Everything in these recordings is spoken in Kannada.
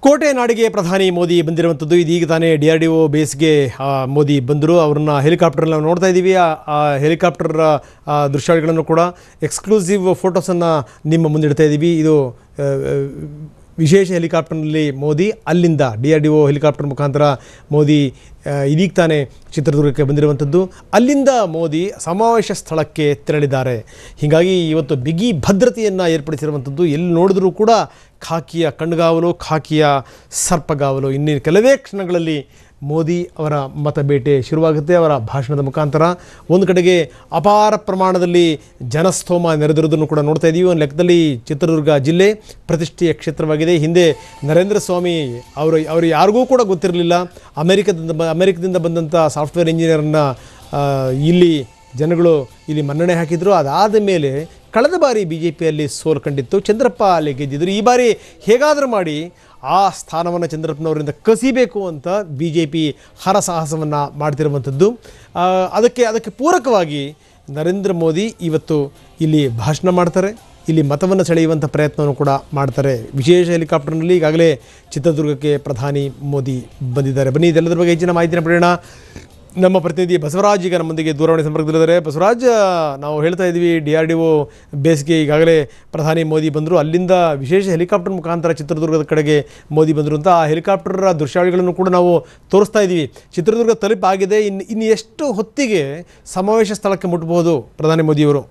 ಕೋಟೆ ನಾಡಿಗೆ ಪ್ರಧಾನಿ ಮೋದಿ ಬಂದಿರುವಂಥದ್ದು. ಇದೀಗ ತಾನೇ DRDO ಬೇಸ್ಗೆ ಮೋದಿ ಬಂದರು. ಅವ್ರನ್ನ ಹೆಲಿಕಾಪ್ಟರ್ನಲ್ಲಿ ನಾವು ನೋಡ್ತಾ ಇದ್ದೀವಿ. ಆ ಹೆಲಿಕಾಪ್ಟರ್ ದೃಶ್ಯಾವಳಿಗಳನ್ನು ಕೂಡ ಎಕ್ಸ್ಕ್ಲೂಸಿವ್ ಫೋಟೋಸನ್ನು ನಿಮ್ಮ ಮುಂದಿಡ್ತಾ ಇದ್ದೀವಿ. ಇದು ವಿಶೇಷ ಹೆಲಿಕಾಪ್ಟರ್ನಲ್ಲಿ ಮೋದಿ ಅಲ್ಲಿಂದ DRDO ಹೆಲಿಕಾಪ್ಟರ್ ಮುಖಾಂತರ ಮೋದಿ ಇದೀಗ ತಾನೇ ಚಿತ್ರದುರ್ಗಕ್ಕೆ ಬಂದಿರುವಂಥದ್ದು. ಅಲ್ಲಿಂದ ಮೋದಿ ಸಮಾವೇಶ ಸ್ಥಳಕ್ಕೆ ತೆರಳಿದ್ದಾರೆ. ಹೀಗಾಗಿ ಇವತ್ತು ಬಿಗಿ ಭದ್ರತೆಯನ್ನು ಏರ್ಪಡಿಸಿರುವಂಥದ್ದು. ಎಲ್ಲಿ ನೋಡಿದ್ರೂ ಕೂಡ ಖಾಕಿಯ ಕಣ್ಗಾವಲು, ಖಾಕಿಯ ಸರ್ಪಗಾವಲು. ಇನ್ನೇನು ಕೆಲವೇ ಕ್ಷಣಗಳಲ್ಲಿ ಮೋದಿ ಅವರ ಮತಬೇಟೆ ಶುರುವಾಗುತ್ತೆ. ಅವರ ಭಾಷಣದ ಮುಖಾಂತರ ಒಂದು ಕಡೆಗೆ ಅಪಾರ ಪ್ರಮಾಣದಲ್ಲಿ ಜನಸ್ತೋಮ ನೆರೆದಿರೋದನ್ನು ಕೂಡ ನೋಡ್ತಾ ಇದ್ದೀವಿ. ಒಂದು ಲೆಕ್ಕದಲ್ಲಿ ಚಿತ್ರದುರ್ಗ ಜಿಲ್ಲೆ ಪ್ರತಿಷ್ಠೆಯ ಕ್ಷೇತ್ರವಾಗಿದೆ. ಹಿಂದೆ ನರೇಂದ್ರ ಸ್ವಾಮಿ ಅವರು ಯಾರಿಗೂ ಕೂಡ ಗೊತ್ತಿರಲಿಲ್ಲ. ಅಮೆರಿಕದಿಂದ ಬಂದಂಥ ಸಾಫ್ಟ್ವೇರ್ ಇಂಜಿನಿಯರನ್ನು ಇಲ್ಲಿ ಜನಗಳು ಇಲ್ಲಿ ಮನ್ನಣೆ ಹಾಕಿದರು. ಅದಾದ ಮೇಲೆ ಕಳೆದ ಬಾರಿ BJPಯಲ್ಲಿ ಸೋಲು ಕಂಡಿತ್ತು. ಚಂದ್ರಪ್ಪ ಅಲ್ಲಿ ಗೆದ್ದಿದ್ದರು. ಈ ಬಾರಿ ಹೇಗಾದರೂ ಮಾಡಿ ಆ ಸ್ಥಾನವನ್ನು ಚಂದ್ರಪ್ಪನವರಿಂದ ಕಸಿಬೇಕು ಅಂತ BJP ಹರಸಾಹಸವನ್ನು ಮಾಡ್ತಿರುವಂಥದ್ದು. ಅದಕ್ಕೆ ಪೂರಕವಾಗಿ ನರೇಂದ್ರ ಮೋದಿ ಇವತ್ತು ಇಲ್ಲಿ ಭಾಷಣ ಮಾಡ್ತಾರೆ. ಇಲ್ಲಿ ಮತವನ್ನು ಸೆಳೆಯುವಂಥ ಪ್ರಯತ್ನವನ್ನು ಕೂಡ ಮಾಡ್ತಾರೆ. ವಿಶೇಷ ಹೆಲಿಕಾಪ್ಟರ್ನಲ್ಲಿ ಈಗಾಗಲೇ ಚಿತ್ರದುರ್ಗಕ್ಕೆ ಪ್ರಧಾನಿ ಮೋದಿ ಬಂದಿದ್ದಾರೆ. ಬನ್ನಿ, ಇದೆಲ್ಲದರ ಬಗ್ಗೆ ಹೆಚ್ಚಿನ ಮಾಹಿತಿನ ಪಡೆಯೋಣ. ನಮ್ಮ ಪ್ರತಿನಿಧಿ ಬಸವರಾಜ್ ಈಗ ನಮ್ಮೊಂದಿಗೆ ದೂರವಾಣಿ ಸಂಪರ್ಕದಲ್ಲಿದ್ದಾರೆ. ಬಸವರಾಜ್, ನಾವು ಹೇಳ್ತಾ ಇದ್ವಿ DRDO ಬೇಸ್ಗೆ ಈಗಾಗಲೇ ಪ್ರಧಾನಿ ಮೋದಿ ಬಂದರು. ಅಲ್ಲಿಂದ ವಿಶೇಷ ಹೆಲಿಕಾಪ್ಟರ್ ಮುಖಾಂತರ ಚಿತ್ರದುರ್ಗದ ಕಡೆಗೆ ಮೋದಿ ಬಂದರು ಅಂತ ಆ ಹೆಲಿಕಾಪ್ಟರ್ ದೃಶ್ಯಾವಳಿಗಳನ್ನು ಕೂಡ ನಾವು ತೋರಿಸ್ತಾ ಇದ್ದೀವಿ. ಚಿತ್ರದುರ್ಗ ತಲುಪಾಗಿದೆ. ಇನ್ನು ಎಷ್ಟು ಹೊತ್ತಿಗೆ ಸಮಾವೇಶ ಸ್ಥಳಕ್ಕೆ ಮುಟ್ಟಬಹುದು ಪ್ರಧಾನಿ ಮೋದಿಯವರು?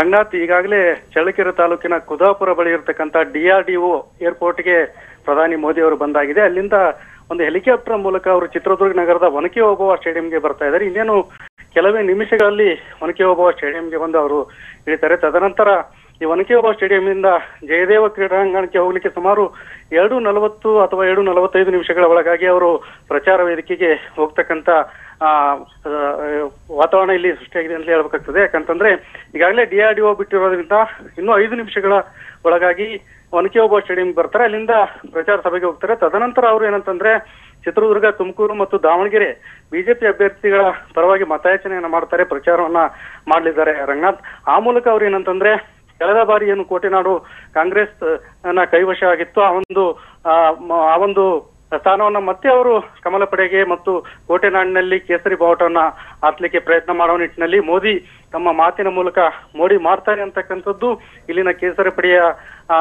ರಂಗನಾಥ್, ಈಗಾಗಲೇ ಚಳ್ಳಕೆರೆ ತಾಲೂಕಿನ ಕುದಾಪುರ ಬಳಿ ಇರತಕ್ಕಂಥ DRDO ಏರ್ಪೋರ್ಟ್ಗೆ ಪ್ರಧಾನಿ ಮೋದಿ ಅವರು ಬಂದಾಗಿದೆ. ಅಲ್ಲಿಂದ ಒಂದು ಹೆಲಿಕಾಪ್ಟರ್ ಮೂಲಕ ಅವರು ಚಿತ್ರದುರ್ಗ ನಗರದ ಒನಕೆ ಓಬವ್ವ ಸ್ಟೇಡಿಯಂಗೆ ಬರ್ತಾ ಇದ್ದಾರೆ. ಇನ್ನೇನು ಕೆಲವೇ ನಿಮಿಷಗಳಲ್ಲಿ ಒನಕೆ ಓಬವ್ವ ಸ್ಟೇಡಿಯಂಗೆ ಬಂದು ಅವರು ಇಳಿತಾರೆ. ತದನಂತರ ಈ ಒನಕೆ ಓಬವ್ವ ಸ್ಟೇಡಿಯಂನಿಂದ ಜಯದೇವ ಕ್ರೀಡಾಂಗಣಕ್ಕೆ ಹೋಗ್ಲಿಕ್ಕೆ ಸುಮಾರು 2:40 ಅಥವಾ 2:45 ನಿಮಿಷಗಳ ಒಳಗಾಗಿ ಅವರು ಪ್ರಚಾರ ವೇದಿಕೆಗೆ ಹೋಗ್ತಕ್ಕಂಥ ವಾತಾವರಣ ಇಲ್ಲಿ ಸೃಷ್ಟಿಯಾಗಿದೆ ಅಂತ ಹೇಳ್ಬೇಕಾಗ್ತದೆ. ಯಾಕಂತಂದ್ರೆ ಈಗಾಗಲೇ DRDO ಬಿಟ್ಟಿರೋದ್ರಿಂದ ಇನ್ನೂ 5 ನಿಮಿಷಗಳ ಒಳಗಾಗಿ ಒನಕೆ ಓಬವ್ವ ಸ್ಟೇಡಿಯಂ ಬರ್ತಾರೆ. ಅಲ್ಲಿಂದ ಪ್ರಚಾರ ಸಭೆಗೆ ಹೋಗ್ತಾರೆ. ತದನಂತರ ಅವರು ಏನಂತಂದ್ರೆ ಚಿತ್ರದುರ್ಗ, ತುಮಕೂರು ಮತ್ತು ದಾವಣಗೆರೆ BJP ಅಭ್ಯರ್ಥಿಗಳ ಪರವಾಗಿ ಮತಯಾಚನೆಯನ್ನ ಮಾಡ್ತಾರೆ, ಪ್ರಚಾರವನ್ನ ಮಾಡಲಿದ್ದಾರೆ ರಂಗನಾಥ್. ಆ ಮೂಲಕ ಅವ್ರು ಏನಂತಂದ್ರೆ ಕಳೆದ ಬಾರಿ ಏನು ಕೋಟೆನಾಡು ಕಾಂಗ್ರೆಸ್ ಕೈವಶ ಆಗಿತ್ತು, ಆ ಒಂದು ಸ್ಥಾನವನ್ನ ಮತ್ತೆ ಅವರು ಕಮಲ ಪಡೆಗೆ ಮತ್ತು ಕೋಟೆನಾಡಿನಲ್ಲಿ ಕೇಸರಿ ಬಾವುಟವನ್ನ ಹಾಕ್ಲಿಕ್ಕೆ ಪ್ರಯತ್ನ ಮಾಡೋ ನಿಟ್ಟಿನಲ್ಲಿ ಮೋದಿ ತಮ್ಮ ಮಾತಿನ ಮೂಲಕ ಮೋಡಿ ಮಾಡ್ತಾರೆ ಅಂತಕ್ಕಂಥದ್ದು ಇಲ್ಲಿನ ಕೇಸರಿ ಪಡೆಯ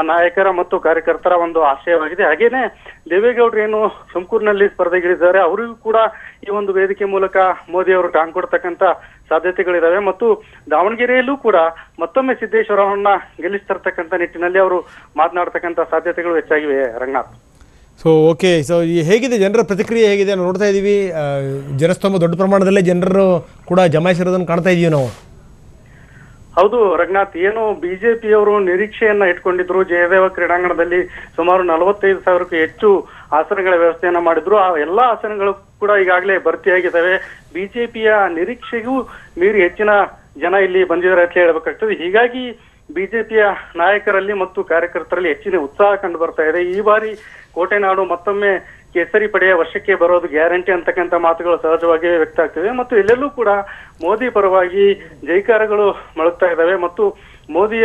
ನಾಯಕರ ಮತ್ತು ಕಾರ್ಯಕರ್ತರ ಒಂದು ಆಶಯವಾಗಿದೆ. ಹಾಗೇನೆ ದೇವೇಗೌಡರು ಏನು ತುಮಕೂರಿನಲ್ಲಿ ಸ್ಪರ್ಧೆಗಿಳಿದ್ದಾರೆ, ಅವರಿಗೂ ಕೂಡ ಈ ಒಂದು ವೇದಿಕೆ ಮೂಲಕ ಮೋದಿ ಅವರು ಟಾಂಗ್ ಕೊಡ್ತಕ್ಕಂಥ ಸಾಧ್ಯತೆಗಳಿದಾವೆ. ಮತ್ತು ದಾವಣಗೆರೆಯಲ್ಲೂ ಕೂಡ ಮತ್ತೊಮ್ಮೆ ಸಿದ್ದೇಶ್ವರವನ್ನ ಗೆಲ್ಲಿಸ್ತಿರ್ತಕ್ಕಂಥ ನಿಟ್ಟಿನಲ್ಲಿ ಅವರು ಮಾತನಾಡ್ತಕ್ಕಂಥ ಸಾಧ್ಯತೆಗಳು ಹೆಚ್ಚಾಗಿವೆ ರಂಗನಾಥ್. ಓಕೆ, ಹೇಗಿದೆ ಜನರ ಪ್ರತಿಕ್ರಿಯೆ ಹೇಗಿದೆ ನೋಡ್ತಾ ಇದ್ದೀವಿ. ಜನಸ್ತೋಮ ದೊಡ್ಡ ಪ್ರಮಾಣದಲ್ಲೇ ಜನರು ಕೂಡ ಜಮಾಯಿಸಿರೋದನ್ನು ಕಾಣ್ತಾ ಇದೀವಿ ನಾವು. ಹೌದು ರಂಗನಾಥ್, ಏನು BJPಯವರು ನಿರೀಕ್ಷೆಯನ್ನ ಇಟ್ಕೊಂಡಿದ್ರು. ಜಯದೇವ ಕ್ರೀಡಾಂಗಣದಲ್ಲಿ ಸುಮಾರು 45,000ಕ್ಕೂ ಹೆಚ್ಚು ಆಸನಗಳ ವ್ಯವಸ್ಥೆಯನ್ನ ಮಾಡಿದ್ರು. ಆ ಎಲ್ಲಾ ಆಸನಗಳು ಕೂಡ ಈಗಾಗಲೇ ಭರ್ತಿಯಾಗಿದ್ದಾವೆ. BJPಯ ನಿರೀಕ್ಷೆಗೂ ಮೀರಿ ಹೆಚ್ಚಿನ ಜನ ಇಲ್ಲಿ ಬಂದಿದ್ದಾರೆ ಅಂತ ಹೇಳ್ಬೇಕಾಗ್ತದೆ. ಹೀಗಾಗಿ BJPಯ ನಾಯಕರಲ್ಲಿ ಮತ್ತು ಕಾರ್ಯಕರ್ತರಲ್ಲಿ ಹೆಚ್ಚಿನ ಉತ್ಸಾಹ ಕಂಡು ಬರ್ತಾ ಇದೆ. ಈ ಬಾರಿ ಕೋಟೆನಾಡು ಮತ್ತೊಮ್ಮೆ ಕೇಸರಿ ಪಡೆಯ ವರ್ಷಕ್ಕೆ ಬರೋದು ಗ್ಯಾರಂಟಿ ಅಂತಕ್ಕಂಥ ಮಾತುಗಳು ಸಹಜವಾಗಿ ವ್ಯಕ್ತ ಆಗ್ತಿವೆ. ಮತ್ತು ಎಲ್ಲೆಲ್ಲೂ ಕೂಡ ಮೋದಿ ಪರವಾಗಿ ಜೈಕಾರಗಳು ಮೊಳಗ್ತಾ ಇದ್ದಾವೆ. ಮತ್ತು ಮೋದಿ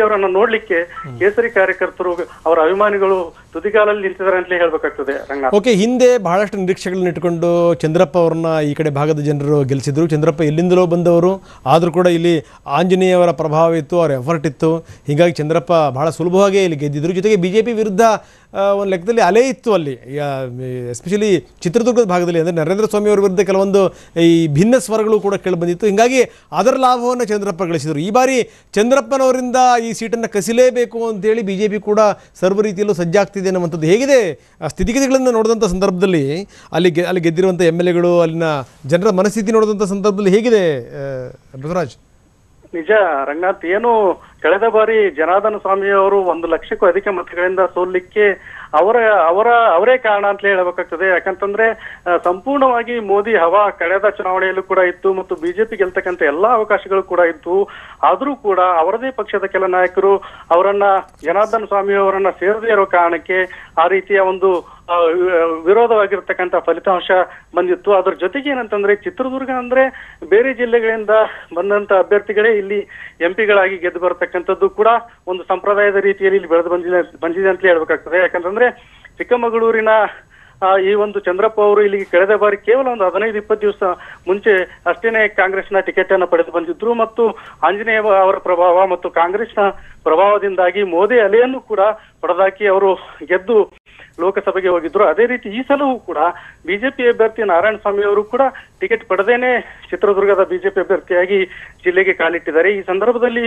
ಅವರನ್ನ ನೋಡ್ಲಿಕ್ಕೆ ಕೇಸರಿ ಕಾರ್ಯಕರ್ತರು, ಅವರ ಅಭಿಮಾನಿಗಳು ತುದಿಗಾಲಲ್ಲಿ ನಿಂತಿದ್ದಾರೆ ಅಂತಲೇ ಹೇಳ್ಬೇಕಾಗ್ತದೆ ರಂಗನಾಥ್. ಓಕೆ, ಹಿಂದೆ ಬಹಳಷ್ಟು ನಿರೀಕ್ಷೆಗಳನ್ನ ಇಟ್ಕೊಂಡು ಚಂದ್ರಪ್ಪ ಅವ್ರನ್ನ ಈ ಕಡೆ ಭಾಗದ ಜನರು ಗೆಲ್ಲಿಸಿದ್ರು. ಚಂದ್ರಪ್ಪ ಎಲ್ಲಿಂದಲೋ ಬಂದವರು, ಆದರೂ ಕೂಡ ಇಲ್ಲಿ ಆಂಜನೇಯವರ ಪ್ರಭಾವ ಇತ್ತು, ಅವರ ಎಫರ್ಟ್ ಇತ್ತು. ಹೀಗಾಗಿ ಚಂದ್ರಪ್ಪ ಬಹಳ ಸುಲಭವಾಗಿ ಇಲ್ಲಿ ಗೆದ್ದಿದ್ರು. ಜೊತೆಗೆ BJP ವಿರುದ್ಧ ಒಂದು ಲೆಕ್ಕದಲ್ಲಿ ಅಲೆ ಇತ್ತು ಅಲ್ಲಿ, ಎಸ್ಪೆಷಲಿ ಚಿತ್ರದುರ್ಗದ ಭಾಗದಲ್ಲಿ. ಅಂದರೆ ನರೇಂದ್ರ ಸ್ವಾಮಿ ಅವರ ವಿರುದ್ಧ ಕೆಲವೊಂದು ಈ ಭಿನ್ನ ಸ್ವರಗಳು ಕೂಡ ಕೇಳಿ ಬಂದಿತ್ತು. ಹೀಗಾಗಿ ಅದರ ಲಾಭವನ್ನು ಚಂದ್ರಪ್ಪ ಗಳಿಸಿದರು. ಈ ಬಾರಿ ಚಂದ್ರಪ್ಪನವರಿಂದ ಈ ಸೀಟನ್ನು ಕಸಿಲೇಬೇಕು ಅಂತೇಳಿ BJP ಕೂಡ ಸರ್ವ ರೀತಿಯಲ್ಲೂ ಸಜ್ಜಾಗ್ತಿದೆ ಅನ್ನುವಂಥದ್ದು. ಹೇಗಿದೆ ಸ್ಥಿತಿಗತಿಗಳನ್ನು ನೋಡಿದಂಥ ಸಂದರ್ಭದಲ್ಲಿ ಅಲ್ಲಿ ಗೆದ್ದಿರುವಂಥ MLAಗಳು, ಅಲ್ಲಿನ ಜನರ ಮನಸ್ಥಿತಿ ನೋಡಿದಂಥ ಸಂದರ್ಭದಲ್ಲಿ ಹೇಗಿದೆ ಬಸವರಾಜ್? ನಿಜ ರಂಗನಾಥ್, ಏನು ಕಳೆದ ಬಾರಿ ಜನಾರ್ದನ ಸ್ವಾಮಿ ಅವರು 1 ಲಕ್ಷಕ್ಕೂ ಅಧಿಕ ಮತಗಳಿಂದ ಸೋಲಿಕ್ಕೆ ಅವರೇ ಕಾರಣ ಅಂತ ಹೇಳಬೇಕಾಗ್ತದೆ. ಯಾಕಂತಂದ್ರೆ ಸಂಪೂರ್ಣವಾಗಿ ಮೋದಿ ಹವಾ ಕಳೆದ ಚುನಾವಣೆಯಲ್ಲೂ ಕೂಡ ಇತ್ತು ಮತ್ತು BJP ಗೆಲ್ತಕ್ಕಂಥ ಎಲ್ಲಾ ಅವಕಾಶಗಳು ಕೂಡ ಇತ್ತು. ಆದ್ರೂ ಕೂಡ ಅವರದೇ ಪಕ್ಷದ ಕೆಲ ನಾಯಕರು ಜನಾರ್ದನ ಸ್ವಾಮಿ ಅವರನ್ನ ಸೇರದೇ ಇರೋ ಕಾರಣಕ್ಕೆ ಆ ರೀತಿಯ ಒಂದು ವಿರೋಧವಾಗಿರ್ತಕ್ಕಂಥ ಫಲಿತಾಂಶ ಬಂದಿತ್ತು. ಅದ್ರ ಜೊತೆಗೆ ಏನಂತಂದ್ರೆ ಚಿತ್ರದುರ್ಗ ಅಂದ್ರೆ ಬೇರೆ ಜಿಲ್ಲೆಗಳಿಂದ ಬಂದಂತ ಅಭ್ಯರ್ಥಿಗಳೇ ಇಲ್ಲಿ ಎಂಪಿಗಳಾಗಿ ಗೆದ್ದು ಬರತಕ್ಕಂಥದ್ದು ಕೂಡ ಒಂದು ಸಂಪ್ರದಾಯದ ರೀತಿಯಲ್ಲಿ ಇಲ್ಲಿ ಬೆಳೆದು ಬಂದಿದೆ ಅಂತ ಹೇಳ್ಬೇಕಾಗ್ತದೆ. ಯಾಕಂತಂದ್ರೆ ಚಿಕ್ಕಮಗಳೂರಿನ ಈ ಒಂದು ಚಂದ್ರಪ್ಪ ಅವರು ಇಲ್ಲಿಗೆ ಕಳೆದ ಬಾರಿ ಕೇವಲ ಒಂದು 15-20 ದಿವಸ ಮುಂಚೆ ಅಷ್ಟೇನೆ ಕಾಂಗ್ರೆಸ್ನ ಟಿಕೆಟ್ ಅನ್ನು ಪಡೆದು ಬಂದಿದ್ರು ಮತ್ತು ಆಂಜನೇಯ ಅವರ ಪ್ರಭಾವ ಮತ್ತು ಕಾಂಗ್ರೆಸ್ನ ಪ್ರಭಾವದಿಂದಾಗಿ ಮೋದಿ ಅಲೆಯನ್ನು ಕೂಡ ಹೊಡೆದಾಕಿ ಅವರು ಗೆದ್ದು ಲೋಕಸಭೆಗೆ ಹೋಗಿದ್ರು. ಅದೇ ರೀತಿ ಈ ಸಲವೂ ಕೂಡ ಬಿಜೆಪಿ ಅಭ್ಯರ್ಥಿ ನಾರಾಯಣಸ್ವಾಮಿ ಅವರು ಕೂಡ ಟಿಕೆಟ್ ಪಡೆದೇನೆ ಚಿತ್ರದುರ್ಗದ ಬಿಜೆಪಿ ಅಭ್ಯರ್ಥಿಯಾಗಿ ಜಿಲ್ಲೆಗೆ ಕಾಲಿಟ್ಟಿದ್ದಾರೆ. ಈ ಸಂದರ್ಭದಲ್ಲಿ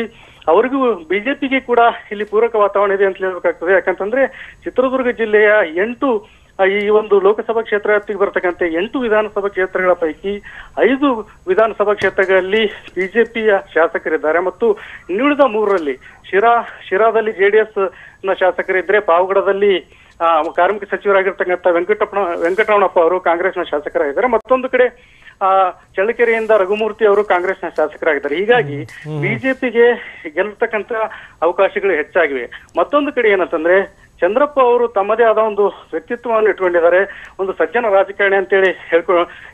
ಅವರಿಗೂ ಬಿಜೆಪಿಗೆ ಕೂಡ ಇಲ್ಲಿ ಪೂರಕ ವಾತಾವರಣ ಇದೆ ಅಂತ ಹೇಳ್ಬೇಕಾಗ್ತದೆ. ಯಾಕಂತಂದ್ರೆ ಚಿತ್ರದುರ್ಗ ಜಿಲ್ಲೆಯ 8 ಈ ಒಂದು ಲೋಕಸಭಾ ಕ್ಷೇತ್ರ ವ್ಯಾಪ್ತಿಗೆ ಬರ್ತಕ್ಕಂಥ 8 ವಿಧಾನಸಭಾ ಕ್ಷೇತ್ರಗಳ ಪೈಕಿ 5 ವಿಧಾನಸಭಾ ಕ್ಷೇತ್ರಗಳಲ್ಲಿ ಬಿಜೆಪಿಯ ಶಾಸಕರಿದ್ದಾರೆ ಮತ್ತು ಇನ್ನುಳಿದ 3ರಲ್ಲಿ ಶಿರಾದಲ್ಲಿ ಜೆಡಿಎಸ್ ನ ಶಾಸಕರಿದ್ರೆ, ಪಾವಗಡದಲ್ಲಿ ಕಾರ್ಮಿಕ ಸಚಿವರಾಗಿರ್ತಕ್ಕಂಥ ವೆಂಕಟರಮಣಪ್ಪ ಅವರು ಕಾಂಗ್ರೆಸ್ನ ಶಾಸಕರಾಗಿದ್ದಾರೆ, ಮತ್ತೊಂದು ಕಡೆ ಚಳ್ಳಕೆರೆಯಿಂದ ರಘುಮೂರ್ತಿ ಅವರು ಕಾಂಗ್ರೆಸ್ನ ಶಾಸಕರಾಗಿದ್ದಾರೆ. ಹೀಗಾಗಿ ಬಿಜೆಪಿಗೆ ಗೆಲ್ಲತಕ್ಕಂತ ಅವಕಾಶಗಳು ಹೆಚ್ಚಾಗಿವೆ. ಮತ್ತೊಂದು ಕಡೆ ಏನಂತಂದ್ರೆ ಚಂದ್ರಪ್ಪ ಅವರು ತಮ್ಮದೇ ಆದ ಒಂದು ವ್ಯಕ್ತಿತ್ವವನ್ನು ಇಟ್ಕೊಂಡಿದ್ದಾರೆ. ಒಂದು ಸಜ್ಜನ ರಾಜಕಾರಣಿ ಅಂತೇಳಿ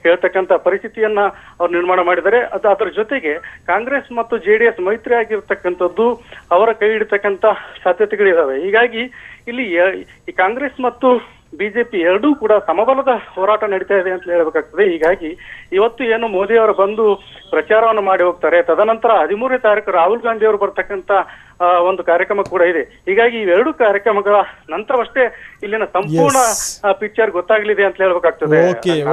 ಹೇಳ್ತಕ್ಕಂಥ ಪರಿಸ್ಥಿತಿಯನ್ನ ಅವ್ರು ನಿರ್ಮಾಣ ಮಾಡಿದ್ದಾರೆ. ಅದರ ಜೊತೆಗೆ ಕಾಂಗ್ರೆಸ್ ಮತ್ತು ಜೆಡಿಎಸ್ ಮೈತ್ರಿ ಆಗಿರ್ತಕ್ಕಂಥದ್ದು ಅವರ ಕೈ ಹಿಡಿತಕ್ಕಂಥ ಸಾಧ್ಯತೆಗಳಿದಾವೆ. ಹೀಗಾಗಿ ಇಲ್ಲಿ ಈ ಕಾಂಗ್ರೆಸ್ ಮತ್ತು ಬಿಜೆಪಿ ಎರಡೂ ಕೂಡ ಸಮಬಲದ ಹೋರಾಟ ನಡೀತಾ ಇದೆ ಅಂತ ಹೇಳ್ಬೇಕಾಗ್ತದೆ. ಹೀಗಾಗಿ ಇವತ್ತು ಏನು ಮೋದಿ ಅವರು ಬಂದು ಪ್ರಚಾರವನ್ನು ಮಾಡಿ ಹೋಗ್ತಾರೆ, ತದನಂತರ 13ನೇ ತಾರೀಕು ರಾಹುಲ್ ಗಾಂಧಿ ಅವರು ಬರ್ತಕ್ಕಂಥ ಒಂದು ಕಾರ್ಯಕ್ರಮ ಕೂಡ ಇದೆ. ಹೀಗಾಗಿ ಇವೆರಡು ಕಾರ್ಯಕ್ರಮಗಳ ನಂತರವಷ್ಟೇ ಇಲ್ಲಿನ ಸಂಪೂರ್ಣ ಪಿಕ್ಚರ್ ಗೊತ್ತಾಗಲಿದೆ ಅಂತ ಹೇಳ್ಬೇಕಾಗ್ತದೆ.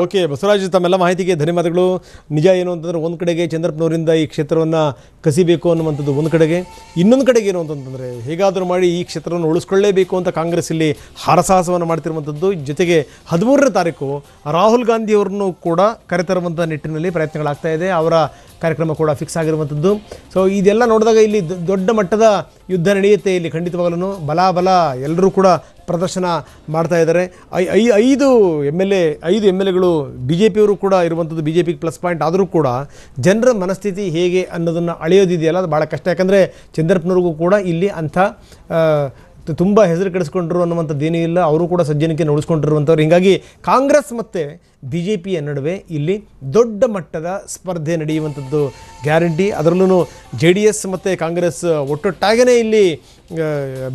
ಓಕೆ ಬಸವರಾಜ್, ತಮ್ಮೆಲ್ಲ ಮಾಹಿತಿಗೆ ಧನ್ಯವಾದಗಳು. ನಿಜ ಏನು ಅಂತಂದ್ರೆ ಒಂದ್ ಕಡೆಗೆ ಚಂದ್ರಪ್ಪನವರಿಂದ ಈ ಕ್ಷೇತ್ರವನ್ನ ಕಸಿಬೇಕು ಅನ್ನುವಂಥದ್ದು ಒಂದು ಕಡೆಗೆ, ಇನ್ನೊಂದು ಕಡೆಗೆ ಏನು ಅಂತಂದ್ರೆ ಹೇಗಾದರೂ ಮಾಡಿ ಈ ಕ್ಷೇತ್ರವನ್ನು ಉಳಿಸ್ಕೊಳ್ಳೇಬೇಕು ಅಂತ ಕಾಂಗ್ರೆಸ್ ಇಲ್ಲಿ ಹಾರಸಾಹಸವನ್ನು ಮಾಡ್ತಿರುವಂಥದ್ದು. ಜೊತೆಗೆ 13ನೇ ತಾರೀಕು ರಾಹುಲ್ ಗಾಂಧಿ ಅವರನ್ನು ಕೂಡ ಕರೆತರುವಂಥ ನಿಟ್ಟಿನಲ್ಲಿ ಪ್ರಯತ್ನಗಳಾಗ್ತಾ ಇದೆ. ಅವರ ಕಾರ್ಯಕ್ರಮ ಕೂಡ ಫಿಕ್ಸ್ ಆಗಿರುವಂಥದ್ದು. ಸೊ ಇದೆಲ್ಲ ನೋಡಿದಾಗ ಇಲ್ಲಿ ದೊಡ್ಡ ಮಟ್ಟದ ಯುದ್ಧ ನಡೆಯುತ್ತೆ. ಇಲ್ಲಿ ಖಂಡಿತವಾಗಲೂ ಬಲ ಎಲ್ಲರೂ ಕೂಡ ಪ್ರದರ್ಶನ ಮಾಡ್ತಾ ಇದ್ದಾರೆ. 5 ಎಮ್ ಎಲ್ ಎಗಳು ಬಿ ಜೆ ಪಿಯವರು ಕೂಡ ಇರುವಂಥದ್ದು. ಬಿ ಜೆ ಪಿಗೆ ಪ್ಲಸ್ ಪಾಯಿಂಟ್ ಆದರೂ ಕೂಡ ಜನರ ಮನಸ್ಥಿತಿ ಹೇಗೆ ಅನ್ನೋದನ್ನು ಅಳೆಯೋದಿದೆಯಲ್ಲ ಅದು ಭಾಳ ಕಷ್ಟ. ಯಾಕಂದರೆ ಚಂದ್ರಪ್ಪನವ್ರಿಗೂ ಕೂಡ ಇಲ್ಲಿ ಅಂಥ ತುಂಬ ಹೆಸರು ಕೆಡಿಸ್ಕೊಂಡ್ರು ಅನ್ನುವಂಥದ್ದೇನೂ ಇಲ್ಲ. ಅವರು ಕೂಡ ಸಜ್ಜನಿಕೆ ಉಳಿಸ್ಕೊಂಡಿರುವಂಥವ್ರು. ಹೀಗಾಗಿ ಕಾಂಗ್ರೆಸ್ ಮತ್ತು ಬಿ ಜೆ ಪಿಯ ನಡುವೆ ಇಲ್ಲಿ ದೊಡ್ಡ ಮಟ್ಟದ ಸ್ಪರ್ಧೆ ನಡೆಯುವಂಥದ್ದು ಗ್ಯಾರಂಟಿ. ಅದರಲ್ಲೂ ಜೆ ಡಿ ಎಸ್ ಮತ್ತು ಕಾಂಗ್ರೆಸ್ ಒಟ್ಟೊಟ್ಟಾಗೇ ಇಲ್ಲಿ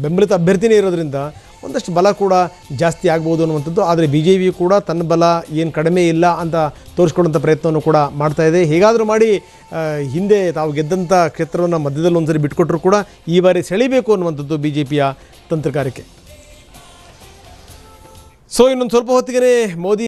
ಬೆಂಬಲಿತ ಅಭ್ಯರ್ಥಿನೇ ಇರೋದ್ರಿಂದ ಒಂದಷ್ಟು ಬಲ ಕೂಡ ಜಾಸ್ತಿ ಆಗ್ಬೋದು ಅನ್ನುವಂಥದ್ದು. ಆದರೆ ಬಿ ಜೆ ಪಿ ಕೂಡ ತನ್ನ ಬಲ ಏನು ಕಡಿಮೆ ಇಲ್ಲ ಅಂತ ತೋರಿಸ್ಕೊಳ್ಳೋಂಥ ಪ್ರಯತ್ನವನ್ನು ಕೂಡ ಮಾಡ್ತಾ ಇದೆ. ಹೇಗಾದರೂ ಮಾಡಿ ಹಿಂದೆ ತಾವು ಗೆದ್ದಂಥ ಕ್ಷೇತ್ರವನ್ನು ಮಧ್ಯದಲ್ಲಿ ಒಂದ್ಸರಿ ಬಿಟ್ಕೊಟ್ರು ಕೂಡ ಈ ಬಾರಿ ಸೆಳಿಬೇಕು ಅನ್ನುವಂಥದ್ದು ಬಿ ಜೆ ಪಿಯ ತಂತ್ರಗಾರಿಕೆ. ಸೊ ಇನ್ನೊಂದು ಸ್ವಲ್ಪ ಹೊತ್ತಿಗೆ ಮೋದಿ